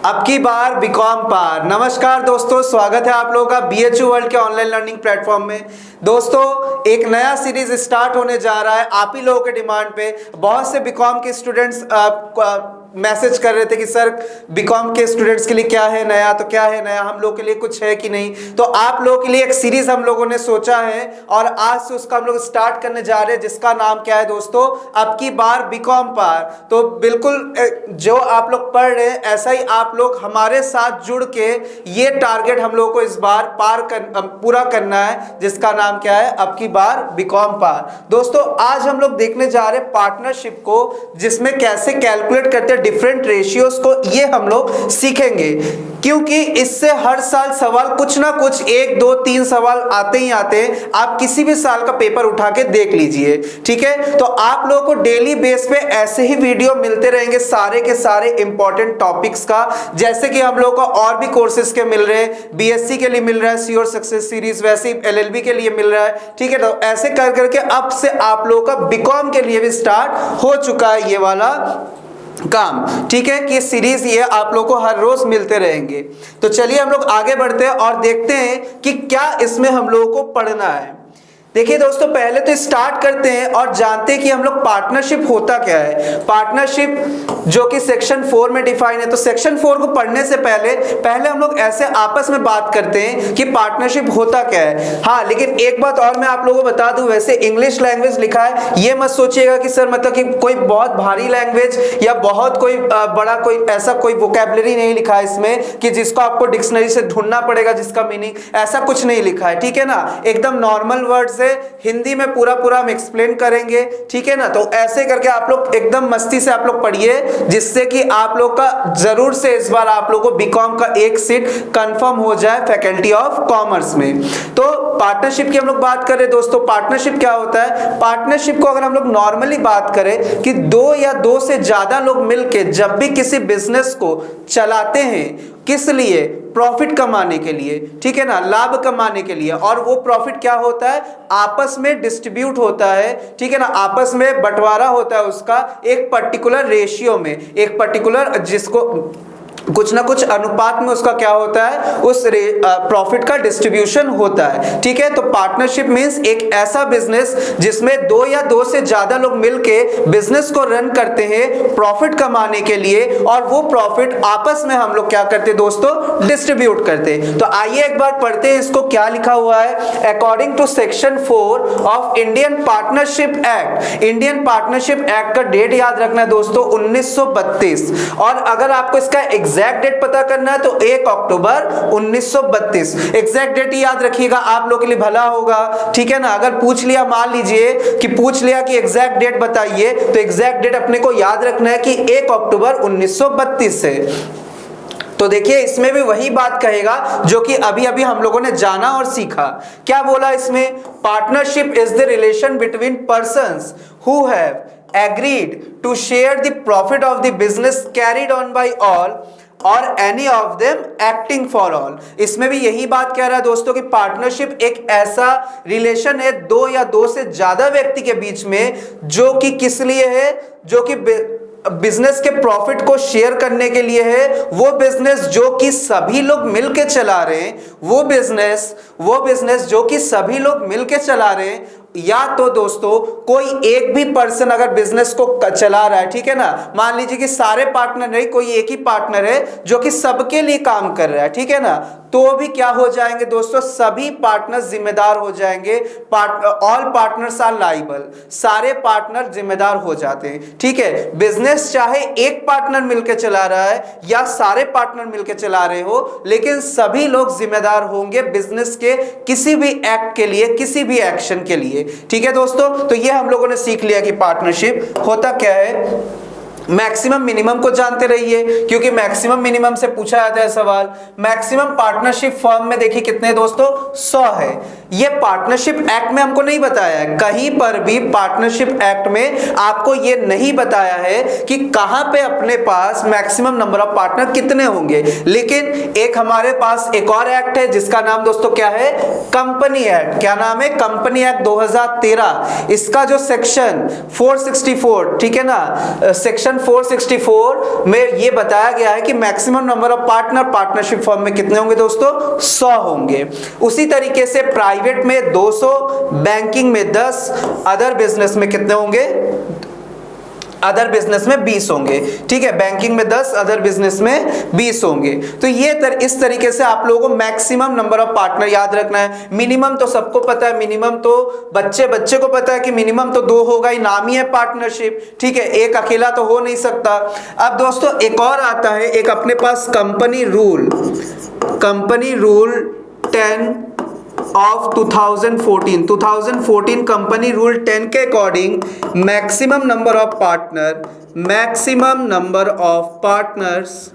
अब की बार बीकॉम पार। नमस्कार दोस्तों, स्वागत है आप लोगों का BHU वर्ल्ड के ऑनलाइन लर्निंग प्लेटफॉर्म में। दोस्तों, एक नया सीरीज स्टार्ट होने जा रहा है आप ही लोगों के डिमांड पे। बहुत से बीकॉम के स्टूडेंट्स मैसेज कर रहे थे कि सर बीकॉम के स्टूडेंट्स के लिए क्या है नया, तो क्या है नया, हम लोग के लिए कुछ है कि नहीं। तो आप लोगों के लिए एक सीरीज हम लोगों ने सोचा है और आज से उसका हम लोग स्टार्ट करने जा रहे हैं, जिसका नाम क्या है दोस्तों, अब की बार बीकॉम पार। तो बिल्कुल जो आप लोग पढ़ रहे हैं ऐसा ही आप लोग हमारे साथ जुड़ के ये टारगेट हम लोग को इस बार पूरा करना है, जिसका नाम क्या है, अब की बार बीकॉम पार। दोस्तों, आज हम लोग देखने जा रहे हैं पार्टनरशिप को, जिसमें कैसे कैलकुलेट करते हैं डिफरेंट रेशियोज को, ये हम लोग सीखेंगे। क्योंकि इससे हर साल सवाल कुछ ना कुछ 1 2 3 सवाल आते ही आते हैं। आप किसी भी साल का पेपर उठा के देख लीजिए, ठीक है। तो आप लोगों को डेली बेस पे ऐसे ही वीडियो मिलते रहेंगे सारे के सारे इंपॉर्टेंट टॉपिक्स का, जैसे कि हम लोगों को और भी कोर्सेज के मिल रहे हैं। BSc के लिए मिल रहा है श्योर सक्सेस सीरीज, वैसे ही LLB के लिए मिल रहा है, ठीक है। तो ऐसे कर करके अब से आप लोगों का बीकॉम के लिए भी स्टार्ट हो चुका है ये वाला काम, ठीक है, कि सीरीज ये आप लोगों को हर रोज मिलते रहेंगे। तो चलिए हम लोग आगे बढ़ते हैं और देखते हैं कि क्या इसमें हम लोगों को पढ़ना है। देखिए दोस्तों, पहले तो स्टार्ट करते हैं और जानते हैं कि हम लोग पार्टनरशिप होता क्या है। पार्टनरशिप जो कि सेक्शन 4 में डिफाइन है। तो सेक्शन 4 को पढ़ने से पहले हम लोग ऐसे आपस में बात करते हैं कि पार्टनरशिप होता क्या है। हाँ, लेकिन एक बात और मैं आप लोगों को बता दूं, वैसे इंग्लिश लैंग्वेज लिखा है, ये मत सोचिएगा कि सर मतलब कि कोई बहुत भारी लैंग्वेज या बहुत कोई बड़ा कोई ऐसा कोई वोकैबुलरी नहीं लिखा है इसमें कि जिसको आपको डिक्शनरी से ढूंढना पड़ेगा जिसका मीनिंग, ऐसा कुछ नहीं लिखा है, ठीक है ना। एकदम नॉर्मल वर्ड्स से हिंदी में पूरा हम एक्सप्लेन करेंगे, ठीक है ना। तो ऐसे करके आप लोग एकदम मस्ती से आप लोग पढ़िए, जिससे कि आप लोग का जरूर से इस बार आप लोग को बीकॉम का एक सीट कंफर्म हो जाए फैकल्टी ऑफ कॉमर्स में। तो पार्टनरशिप की हम लोग बात कर रहे हैं दोस्तों। पार्टनरशिप क्या होता है? पार्टनरशिप को अगर हम लोग नॉर्मली बात करें कि 2 या 2 से ज्यादा लोग मिलकर जब भी किसी बिजनेस को चलाते हैं, किस लिए? प्रॉफिट कमाने के लिए, ठीक है ना, लाभ कमाने के लिए। और वो प्रॉफिट क्या होता है? आपस में डिस्ट्रीब्यूट होता है, ठीक है ना, आपस में बंटवारा होता है उसका एक पर्टिकुलर रेशियो में, एक पर्टिकुलर जिसको कुछ ना कुछ अनुपात में उसका क्या होता है, उस प्रॉफिट का डिस्ट्रीब्यूशन होता है, ठीक है। तो पार्टनरशिप मींस एक ऐसा बिजनेस जिसमें 2 या 2 से ज्यादा लोग मिलके बिजनेस को रन करते हैं प्रॉफिट कमाने के लिए, और वो प्रॉफिट आपस में हम लोग क्या करते हैं दोस्तों, डिस्ट्रीब्यूट करते हैं। तो आइए एक बार पढ़ते हैं इसको, क्या लिखा हुआ है। According to section 4 of Indian partnership act, Indian partnership act का डेट याद रखना है दोस्तों 1932, और अगर आपको इसका एग्जैक्ट डेट पता करना है तो 1 अक्टूबर 1932। एग्जैक्ट डेट याद रखिएगा, आप लोगों के लिए भला होगा, ठीक है ना। अगर पूछ लिया, मान लीजिए कि पूछ लिया कि एग्जैक्ट डेट बताइए, तो एग्जैक्ट डेट अपने को याद रखना है कि 1 अक्टूबर 1932 है। तो देखिए, इसमें भी वही बात कहेगा जो कि अभी अभी हम लोगों ने जाना और सीखा। क्या बोला इसमें? Partnership is the relation between persons who have agreed to share the profit of the business carried on by all और any of them acting for all। इसमें भी यही बात कह रहा है दोस्तों कि पार्टनरशिप एक ऐसा रिलेशन है 2 या 2 से ज्यादा व्यक्ति के बीच में, जो कि किस लिए है, जो कि बिजनेस के प्रॉफिट को शेयर करने के लिए है। वो बिजनेस जो कि सभी लोग मिलके चला रहे हैं, वो बिजनेस जो कि सभी लोग मिलके चला रहे हैं, या तो दोस्तों कोई एक भी पर्सन अगर बिजनेस को चला रहा है, ठीक है ना, मान लीजिए कि सारे पार्टनर नहीं, कोई एक ही पार्टनर है जो कि सबके लिए काम कर रहा है, ठीक है ना, तो भी क्या हो जाएंगे दोस्तों, सभी पार्टनर जिम्मेदार हो जाएंगे। ऑल पार्टनर्स आर लायबल, सारे पार्टनर जिम्मेदार हो जाते हैं, ठीक है। बिजनेस चाहे एक पार्टनर मिलकर चला रहा है या सारे पार्टनर मिलकर चला रहे हो, लेकिन सभी लोग जिम्मेदार होंगे बिजनेस के किसी भी एक्ट के लिए, किसी भी एक्शन के लिए, ठीक है दोस्तों। तो ये हम लोगों ने सीख लिया कि पार्टनरशिप होता क्या है। मैक्सिमम मिनिमम को जानते रहिए, क्योंकि मैक्सिमम मिनिमम से पूछा जाता है सवाल। मैक्सिमम पार्टनरशिप फर्म में देखिए कितने दोस्तों, 100 है। ये पार्टनरशिप एक्ट में हमको नहीं बताया है, कहीं पर भी पार्टनरशिप एक्ट में आपको ये नहीं बताया है कि कहां पे अपने पास मैक्सिमम नंबर ऑफ पार्टनर कितने होंगे। लेकिन एक हमारे पास एक और एक्ट है जिसका नाम दोस्तों क्या है, कंपनी एक्ट। क्या नाम है? Company act 2013। इसका जो सेक्शन 464, ठीक है ना, सेक्शन 464 में ये बताया गया है कि maximum number of partner partnership firm में कितने होंगे दोस्तों? 100 होंगे। उसी तरीके से प्राइवेट में 200, बैंकिंग में 10, अदर बिजनेस में कितने होंगे? अदर बिजनेस में 20 होंगे। ठीक है, बैंकिंग में 10, अदर बिजनेस में 20 होंगे। तो ये इस तरीके से आप लोगों को मैक्सिमम नंबर ऑफ पार्टनर याद रखना है। मिनिमम तो सबको पता है, मिनिमम तो बच्चे को पता है कि मिनिमम तो 2 होगा ही, नाम ही है पार्टनरशिप। ठीक है, एक अकेला तो हो नहीं सकता। अब दोस्तों एक और आता है, एक अपने पास company rule 10 of 2014 company rule 10 के according maximum number of partners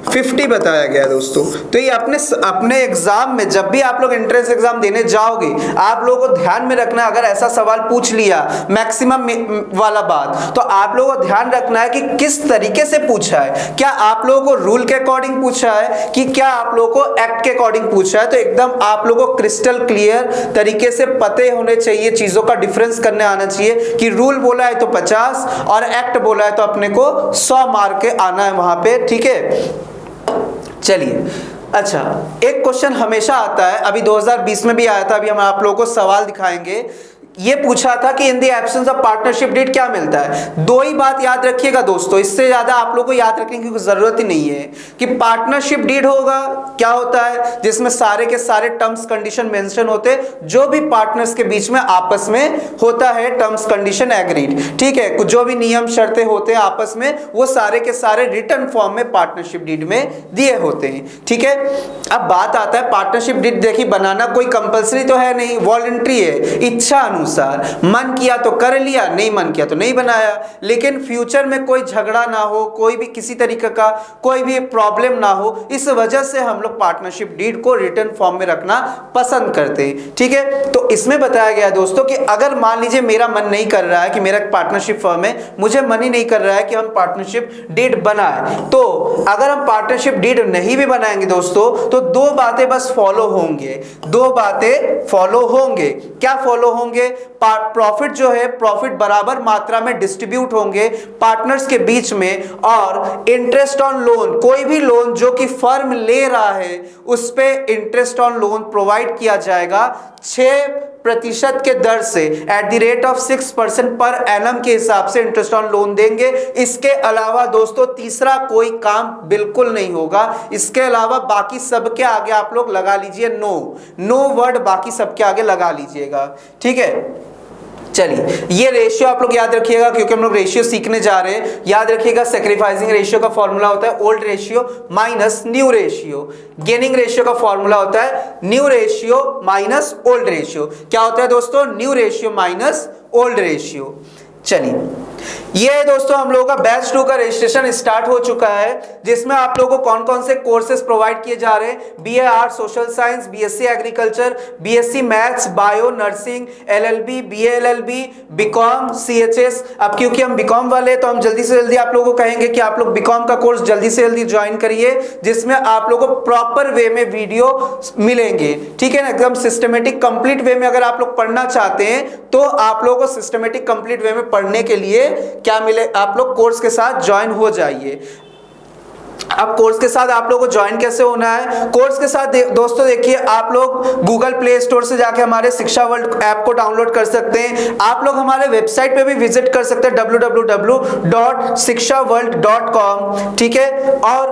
50 बताया गया दोस्तों। तो ये अपने एग्जाम में जब भी आप लोग एंट्रेंस एग्जाम देने जाओगे, आप लोगों को ध्यान में रखना, अगर ऐसा सवाल पूछ लिया मैक्सिमम वाला बात, तो आप लोगों को ध्यान रखना है कि किस तरीके से पूछा है। क्या आप लोगों को रूल के अकॉर्डिंग पूछा है कि क्या आप लोगों को एक्ट के अकॉर्डिंग पूछा है? तो एकदम आप लोगों को क्रिस्टल क्लियर तरीके से पते होने चाहिए, चीजों का डिफरेंस करने आना चाहिए कि रूल बोला है तो 50 और एक्ट बोला है तो अपने को 100 मार्क के आना है वहां पे। ठीक है, चलिए। अच्छा, एक क्वेश्चन हमेशा आता है, अभी 2020 में भी आया था, अभी हम आप लोगों को सवाल दिखाएंगे। ये पूछा था कि in the absence of partnership deed क्या मिलता है? 2 ही बात याद रखिएगा दोस्तों, इससे ज्यादा आप लोगों को याद रखने की जरूरत ही नहीं है। कि पार्टनरशिप डीड होगा, क्या होता है? जिसमें सारे के सारे टर्म्स कंडीशन मेंशन होते, जो भी पार्टनर्स के बीच में आपस में होता है, टर्म्स कंडीशन एग्रीड। ठीक है, कुछ जो भी नियम शर्तें होते हैं आपस में, वो सारे के सारे रिटन फॉर्म में पार्टनरशिप डीड में दिए होते हैं। ठीक है, अब बात आता है पार्टनरशिप डीड। देखिए, बनाना कोई कंपलसरी तो है नहीं, वॉलंटरी है, इच्छा अनुसार। मन किया तो कर लिया, नहीं मन किया तो नहीं बनाया। लेकिन फ्यूचर में कोई झगड़ा ना हो, कोई भी किसी तरीके का कोई भी प्रॉब्लम ना हो, इस वजह से हम लोग पार्टनरशिप डीड को रिटन फॉर्म में रखना पसंद करते हैं। ठीक है, तो इसमें बताया गया है दोस्तों कि अगर मान लीजिए मेरा मन नहीं कर रहा है कि मेरा पार्टनरशिप फर्म है, मुझे मन ही नहीं कर रहा है कि हम पार्टनरशिप डीड बनाए, तो अगर हम पार्टनरशिप डीड नहीं भी बनाएंगे दोस्तों, तो 2 बातें बस फॉलो होंगे। 2 बातें फॉलो होंगे। क्या फॉलो होंगे? प्रॉफिट जो है, प्रॉफिट बराबर मात्रा में डिस्ट्रीब्यूट होंगे पार्टनर्स के बीच में, और इंटरेस्ट ऑन लोन, कोई भी लोन जो कि फर्म ले रहा है उस पे इंटरेस्ट ऑन लोन प्रोवाइड किया जाएगा 6% के दर से, at the rate of 6% per annum के हिसाब से इंटरेस्ट ऑन लोन देंगे। इसके अलावा दोस्तों तीसरा कोई काम बिल्कुल नहीं होगा। इसके अलावा बाकी सबके आगे आप लोग लगा लीजिए नो वर्ड, बाकी सबके आगे लगा लीजिएगा। ठीक है, चलिए, ये रेशियो आप लोग याद रखिएगा क्योंकि हम लोग रेशियो सीखने जा रहे हैं। याद रखिएगा, सैक्रिफाइसिंग रेशियो का फॉर्मूला होता है old ratio minus new ratio. Gaining ratio का फॉर्मूला होता है new ratio minus old ratio. क्या होता है दोस्तों? New ratio minus old ratio. चलिए, ये दोस्तों हम लोगों का बैच 2 का रजिस्ट्रेशन स्टार्ट हो चुका है, जिसमें आप लोगों को कौन कौन से कोर्सेज प्रोवाइड किए जा रहे हैं। BA art social science, BSc agriculture, BSc maths, bio, nursing, LLB, BA LLB, BCom, CHS। अब क्योंकि हम BCom वाले, तो हम जल्दी से जल्दी आप लोगों को कहेंगे कि आप लोग BCom का कोर्स जल्दी से जल्दी ज्वाइन करिए, जिसमें आप लोगों को प्रॉपर वे में वीडियो मिलेंगे। ठीक है ना, एकदम सिस्टमेटिक कंप्लीट वे में अगर आप लोग पढ़ना चाहते हैं, तो आप लोगों को सिस्टमेटिक कंप्लीट वे में पढ़ने के लिए क्या मिले, आप लोग कोर्स के साथ ज्वाइन हो जाइए। अब कोर्स के साथ आप लोगों को ज्वाइन कैसे होना है? कोर्स के साथ दोस्तों देखिए, आप लोग गूगल प्ले स्टोर से जाके हमारे शिक्षा वर्ल्ड ऐप को डाउनलोड कर सकते हैं। आप लोग हमारे वेबसाइट पे भी विजिट कर सकते हैं www.shikshaworld.com। ठीक है, और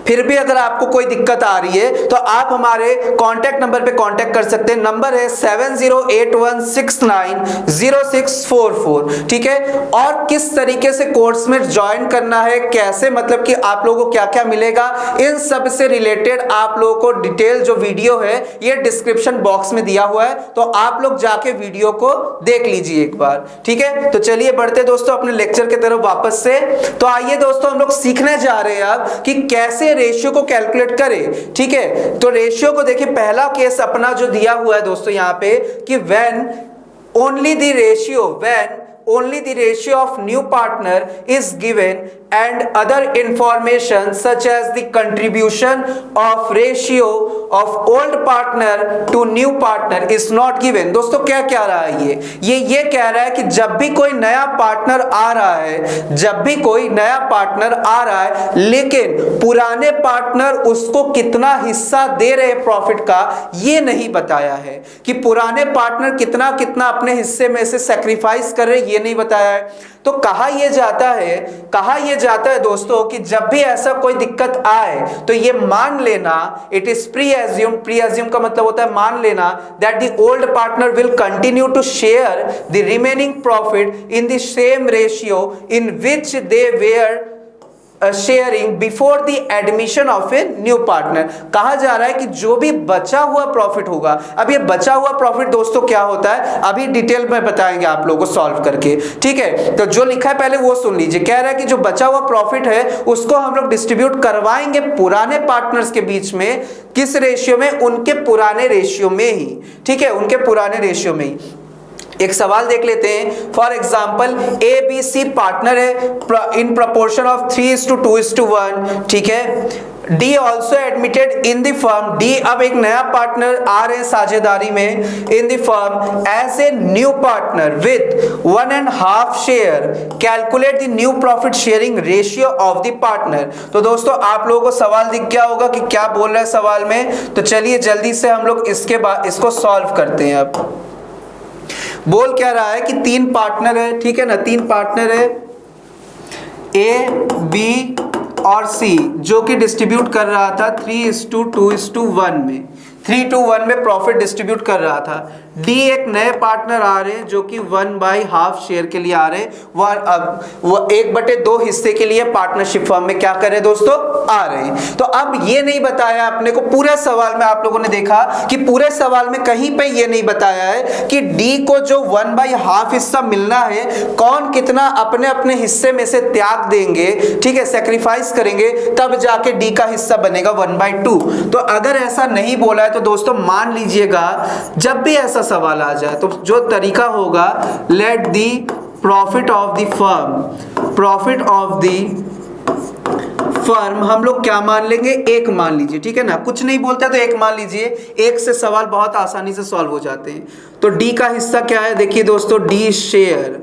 फिर भी अगर आपको कोई दिक्कत आ रही है तो आप हमारे कांटेक्ट नंबर पे कांटेक्ट कर सकते हैं। नंबर है 7081690644। ठीक है, और किस तरीके से कोर्स में ज्वाइन करना है, कैसे, मतलब कि आप लोगों को क्या क्या मिलेगा, इन सब से रिलेटेड आप लोगों को डिटेल जो वीडियो है ये डिस्क्रिप्शन बॉक्स में दिया हुआ है, तो आप लोग जाके वीडियो को देख लीजिए एक बार। ठीक है, तो चलिए बढ़ते दोस्तों अपने लेक्चर की तरफ वापस से। तो आइए दोस्तों, हम लोग सीखने जा रहे हैं अब कि कैसे रेशियो को कैलकुलेट करें। ठीक है, तो रेशियो को देखिए, पहला केस अपना जो दिया हुआ है दोस्तों यहाँ पे कि when only the ratio of new partner is given and other information such as the contribution of ratio of old partner to new partner is not given। दोस्तों क्या कह रहा है ये कह रहा है कि जब भी कोई नया पार्टनर आ रहा है, जब भी कोई नया पार्टनर आ रहा है, लेकिन पुराने पार्टनर उसको कितना हिस्सा दे रहे प्रॉफिट का, ये नहीं बताया है कि पुराने पार्टनर कितना कितना अपने हिस्से में से सैक्रिफाइस कर रहे, ये नहीं बताया है। तो कहा यह जाता है दोस्तों कि जब भी ऐसा कोई दिक्कत आए तो ये मान लेना, इट इज प्री एज्यूम का मतलब होता है मान लेना, that the old partner will continue to share the remaining profit in the same ratio in which they were sharing before the admission of a new partner. कहा जा रहा है कि जो भी बचा हुआ प्रॉफिट होगा, अब ये बचा हुआ प्रॉफिट दोस्तों क्या होता है अभी डिटेल में बताएंगे आप लोगों को सॉल्व करके, ठीक है। तो जो लिखा है पहले वो सुन लीजिए। कह रहा है कि जो बचा हुआ प्रॉफिट है उसको हम लोग डिस्ट्रीब्यूट करवाएंगे पुराने पार्टनर्स के बीच में, किस रेशियो में, उनके पुराने रेशियो में ही, ठीक है, उनके पुराने रेशियो में ही। एक सवाल देख लेते हैं। For example A B C partner है इन प्रपोर्शन ऑफ 3:2:1, ठीक है। D also admitted in the firm, D अब एक नया पार्टनर आ रहे हैं साझेदारी में in the firm as a new partner with 1.5 share, calculate the new profit sharing ratio of the partner. तो दोस्तों आप लोगों को सवाल दिख गया होगा कि क्या बोल रहा है सवाल में, तो चलिए जल्दी से हम लोग इसके बाद इसको सॉल्व करते हैं। अब बोल क्या रहा है कि 3 पार्टनर है, ठीक है ना, 3 पार्टनर है ए बी और सी, जो कि डिस्ट्रीब्यूट कर रहा था 3:2:1 में, 3:1 में प्रॉफिट डिस्ट्रीब्यूट कर रहा था। डी एक नए पार्टनर आ रहे हैं जो कि 1/2 शेयर के लिए आ रहे हैं, वो 1/2 हिस्से के लिए पार्टनरशिप फर्म में क्या कर रहे हैं दोस्तों, आ रहे हैं। तो अब ये नहीं बताया अपने को, पूरे सवाल में आप लोगों ने देखा कि पूरे सवाल में कहीं पे ये नहीं बताया है कि डी को जो 1/2 हिस्सा मिलना है, कौन कितना अपने अपने हिस्से में से त्याग देंगे, ठीक है, सेक्रीफाइस करेंगे, तब जाके डी का हिस्सा बनेगा 1/2। तो अगर ऐसा नहीं बोला है तो दोस्तों मान लीजिएगा जब भी ऐसा सवाल आ जाए तो जो तरीका होगा, let the profit of the firm, profit of the firm हम लोग क्या मान लेंगे, 1 मान लीजिए, ठीक है ना, कुछ नहीं बोलता तो 1 मान लीजिए, 1 से सवाल बहुत आसानी से सॉल्व हो जाते हैं। तो डी का हिस्सा क्या है, देखिए दोस्तों, डी शेयर,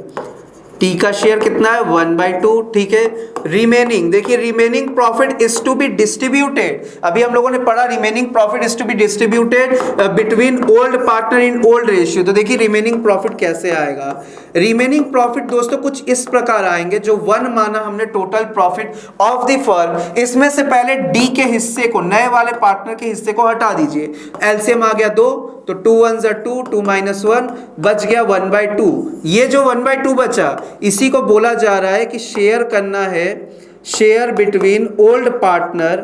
टी का शेयर कितना है 1/2, ठीक है। रिमेनिंग, देखिए remaining profit is to be distributed, अभी हम लोगों ने पढ़ा remaining profit is to be distributed between old partner in old ratio. तो देखिए रिमेनिंग प्रॉफिट कैसे आएगा, रिमेनिंग प्रॉफिट दोस्तों कुछ इस प्रकार आएंगे, जो 1 माना हमने total profit of the firm, इसमें से पहले डी के हिस्से को, नए वाले पार्टनर के हिस्से को हटा दीजिए, एलसीएम आ गया 2, तो 2 1 2, 2 - 1 बच गया 1/2। ये जो 1/2 बचा, इसी को बोला जा रहा है कि शेयर करना है, share between old partner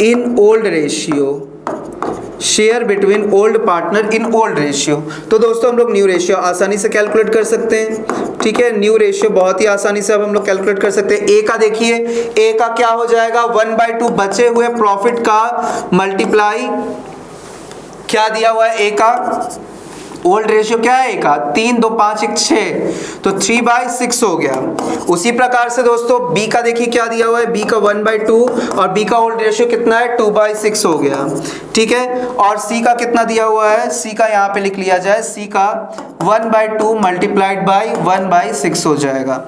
in old ratio, share between old partner in old ratio. तो दोस्तों हम लोग न्यू रेशियो आसानी से कैलकुलेट कर सकते हैं, ठीक है, न्यू रेशियो बहुत ही आसानी से अब हम लोग कैलकुलेट कर सकते हैं। ए का देखिए, ए का क्या हो जाएगा, 1/2 बचे हुए प्रॉफिट का मल्टीप्लाई क्या दिया हुआ है, ए का ओल्ड रेशियो क्या है, ए का 3 2 5 1 6, तो 3/6 हो गया। उसी प्रकार से दोस्तों बी का देखिए क्या दिया हुआ है, बी का 1/2 और बी का ओल्ड रेशियो कितना है 2/6 हो गया, ठीक है। और सी का कितना दिया हुआ है, सी का यहाँ पे लिख लिया जाए, सी का 1/2 मल्टीप्लाइड बाई 1/6 हो जाएगा।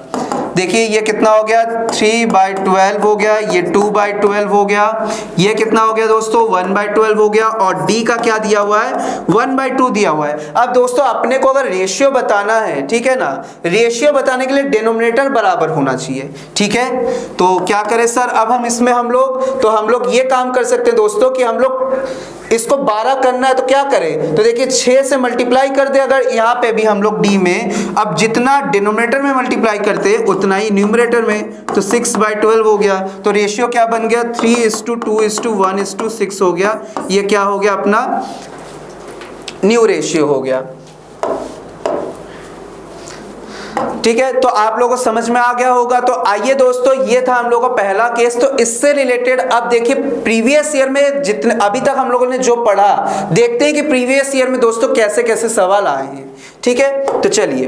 देखिए ये कितना हो गया, 3/12 हो गया, ये 2/12 हो गया, ये कितना हो गया दोस्तों 1/12 हो गया, और डी का क्या दिया हुआ है 1/2 दिया हुआ है। अब दोस्तों अपने को अगर रेशियो बताना है, ठीक है ना, रेशियो बताने के लिए डिनोमिनेटर बराबर होना चाहिए, ठीक है। तो क्या करें सर, अब हम इसमें हम लोग ये काम कर सकते हैं दोस्तों कि हम लोग इसको 12 करना है तो क्या करें, तो देखिए 6 से मल्टीप्लाई कर दे, अगर यहाँ पे भी हम लोग डी में, अब जितना डिनोमिनेटर में मल्टीप्लाई करते उतना ही न्यूमरेटर में, तो 6/12 हो गया। तो रेशियो क्या बन गया 3:2:1:6 हो गया। ये क्या हो गया अपना न्यू रेशियो हो गया, ठीक है। तो आप लोगों को समझ में आ गया होगा। तो आइए दोस्तों, ये था हम लोगों का पहला केस। तो इससे रिलेटेड अब देखिए प्रीवियस ईयर में जितने अभी तक हम लोगों ने जो पढ़ा, देखते हैं कि प्रीवियस ईयर में दोस्तों कैसे कैसे सवाल आए हैं, ठीक है। तो चलिए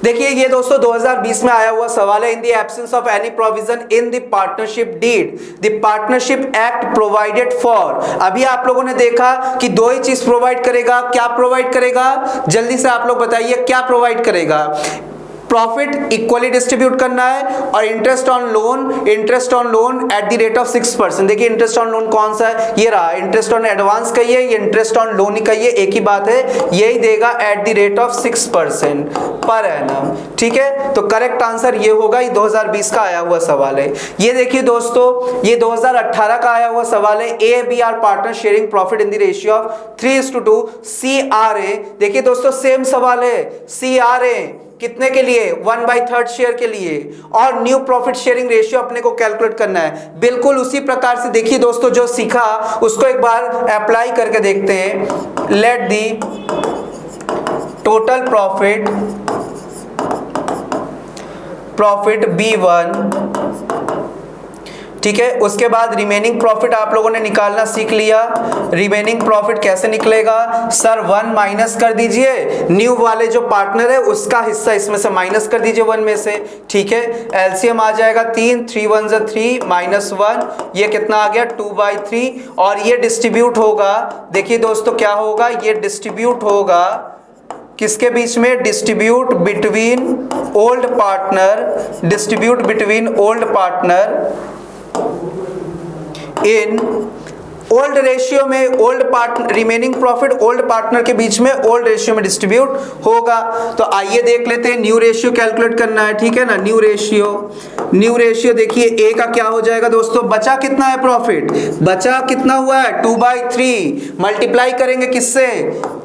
देखिए ये दोस्तों 2020 में आया हुआ सवाल है। इन the absence of any provision in the partnership did the partnership act provided for. अभी आप लोगों ने देखा कि दो ही चीज प्रोवाइड करेगा। क्या प्रोवाइड करेगा, जल्दी से आप लोग बताइए क्या प्रोवाइड करेगा। प्रॉफिट इक्वली डिस्ट्रीब्यूट करना है और interest on loan at the rate of 6%। देखिए इंटरेस्ट ऑन लोन कौन सा है, ये रहा। इंटरेस्ट ऑन एडवांस कहिए, ये इंटरेस्ट ऑन लोन ही कहिए, एक ही बात है, यही देगा at the rate of 6% per annum. ठीक है, तो करेक्ट आंसर ये होगा। ये 2020 का आया हुआ सवाल है। ये देखिए दोस्तों, ये 2018 का आया हुआ सवाल है। A B are partner sharing profit in the ratio of 3:2 CRA। देखिए दोस्तों सेम सवाल है। CRA कितने के लिए, 1/3 शेयर के लिए, और न्यू प्रॉफिट शेयरिंग रेशियो अपने को कैलकुलेट करना है। बिल्कुल उसी प्रकार से देखिए दोस्तों, जो सीखा उसको एक बार अप्लाई करके देखते हैं। Let the total profit B1, ठीक है। उसके बाद रिमेनिंग प्रॉफिट आप लोगों ने निकालना सीख लिया। रिमेनिंग प्रॉफिट कैसे निकलेगा, सर 1 माइनस कर दीजिए, न्यू वाले जो पार्टनर है उसका हिस्सा इसमें से माइनस कर दीजिए 1 में से। ठीक है, एलसीएम आ जाएगा 3, 3 1 3 -1, ये कितना आ गया 2/3। और ये डिस्ट्रीब्यूट होगा, देखिए दोस्तों क्या होगा, ये डिस्ट्रीब्यूट होगा किसके बीच में, distribute between old partner in old ratio में। Old partner remaining profit old partner के बीच में ओल्ड रेशियो में डिस्ट्रीब्यूट होगा। तो आइए देख लेते हैं, न्यू रेशियो कैलकुलेट करना है। ठीक है ना, न्यू रेशियो देखिए ए का क्या हो जाएगा दोस्तों, बचा कितना है प्रॉफिट, बचा कितना हुआ है 2/3, मल्टीप्लाई करेंगे किससे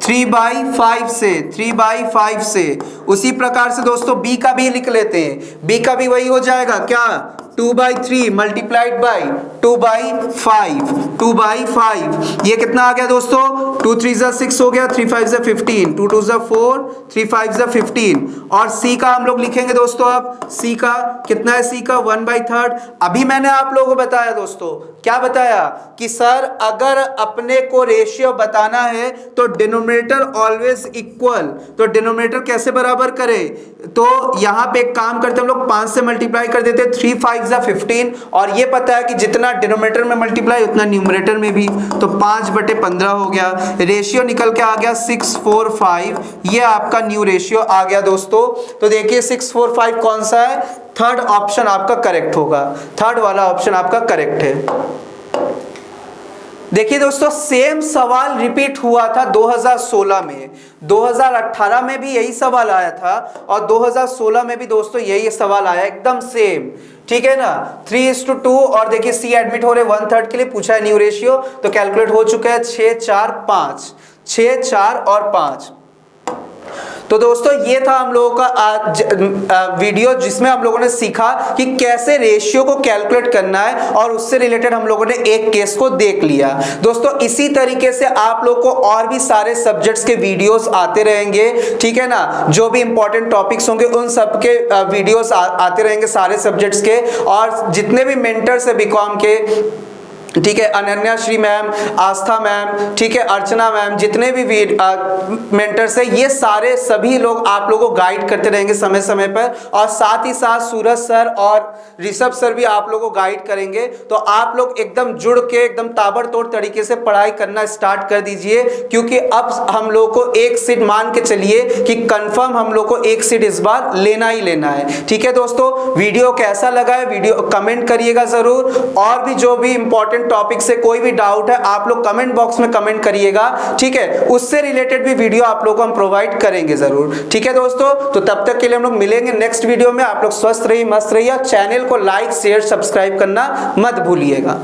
3/5 से। उसी प्रकार से दोस्तों बी का भी लिख लेते हैं। बी का भी वही हो जाएगा क्या, 2/3 मल्टीप्लाइड बाई 2/5। ये कितना आ गया दोस्तों, 2 3 6 हो गया, 3 5 15, 2 2 4, 3 5 15। और सी का हम लोग लिखेंगे दोस्तों, अब सी का कितना है, सी का 1/3। अभी मैंने आप लोगों को बताया दोस्तों, क्या बताया कि सर अगर अपने को रेशियो बताना है तो डिनोमिनेटर ऑलवेज इक्वल। तो डिनोमिनेटर कैसे बराबर करें, तो यहाँ पे एक काम करते हम लोग 5 से मल्टीप्लाई कर देते, 3 5 15। और ये पता है कि जितना डिनोमिनेटर में मल्टीप्लाई उतना न्यूमरेटर में भी, तो 5/15 हो गया। रेशियो निकल के आ गया 645। ये आपका न्यू रेशियो आ गया दोस्तों। तो देखिए 645 कौन सा है, थर्ड ऑप्शन आपका करेक्ट होगा, थर्ड वाला ऑप्शन आपका करेक्ट है। देखिए दोस्तों सेम सवाल रिपीट हुआ था 2016 में, 2018 में भी यही सवाल आया था और 2016 में भी दोस्तों यही सवाल आया, एकदम सेम। ठीक है ना, 3:2। और देखिए सी एडमिट हो रहे 1/3 के लिए पूछा है न्यू रेशियो, तो कैलकुलेट हो चुका है 6 4 5, 6 4 और 5। तो दोस्तों ये था हम लोगों का आज वीडियो, जिसमें हम लोगों ने सीखा कि कैसे रेशियो को कैलकुलेट करना है और उससे रिलेटेड हम लोगों ने एक केस को देख लिया। दोस्तों इसी तरीके से आप लोग को और भी सारे सब्जेक्ट्स के वीडियोस आते रहेंगे। ठीक है ना, जो भी इंपॉर्टेंट टॉपिक्स होंगे उन सब के वीडियोस आते रहेंगे सारे सब्जेक्ट्स के। और जितने भी मेंटर्स है बीकॉम के, ठीक है, अनन्या श्री मैम, आस्था मैम, ठीक है, अर्चना मैम, जितने भी मेंटर्स हैं, ये सारे सभी लोग आप लोगों को गाइड करते रहेंगे समय समय पर। और साथ ही साथ सूरज सर और ऋषभ सर भी आप लोगों को गाइड करेंगे। तो आप लोग एकदम जुड़ के एकदम ताबड़तोड़ तरीके से पढ़ाई करना स्टार्ट कर दीजिए, क्योंकि अब हम लोग को एक सीट मान के चलिए कि कंफर्म हम लोग को एक सीट इस बार लेना ही लेना है। ठीक है दोस्तों, वीडियो कैसा लगा है वीडियो कमेंट करिएगा जरूर। और भी जो भी इंपॉर्टेंट टॉपिक से कोई भी डाउट है आप लोग कमेंट बॉक्स में कमेंट करिएगा। ठीक है, उससे रिलेटेड भी वीडियो आप लोगों को हम प्रोवाइड करेंगे जरूर। ठीक है दोस्तों, तो तब तक के लिए हम लोग मिलेंगे नेक्स्ट वीडियो में। आप लोग स्वस्थ रहिए, मस्त रहिए। चैनल को लाइक शेयर सब्सक्राइब करना मत भूलिएगा।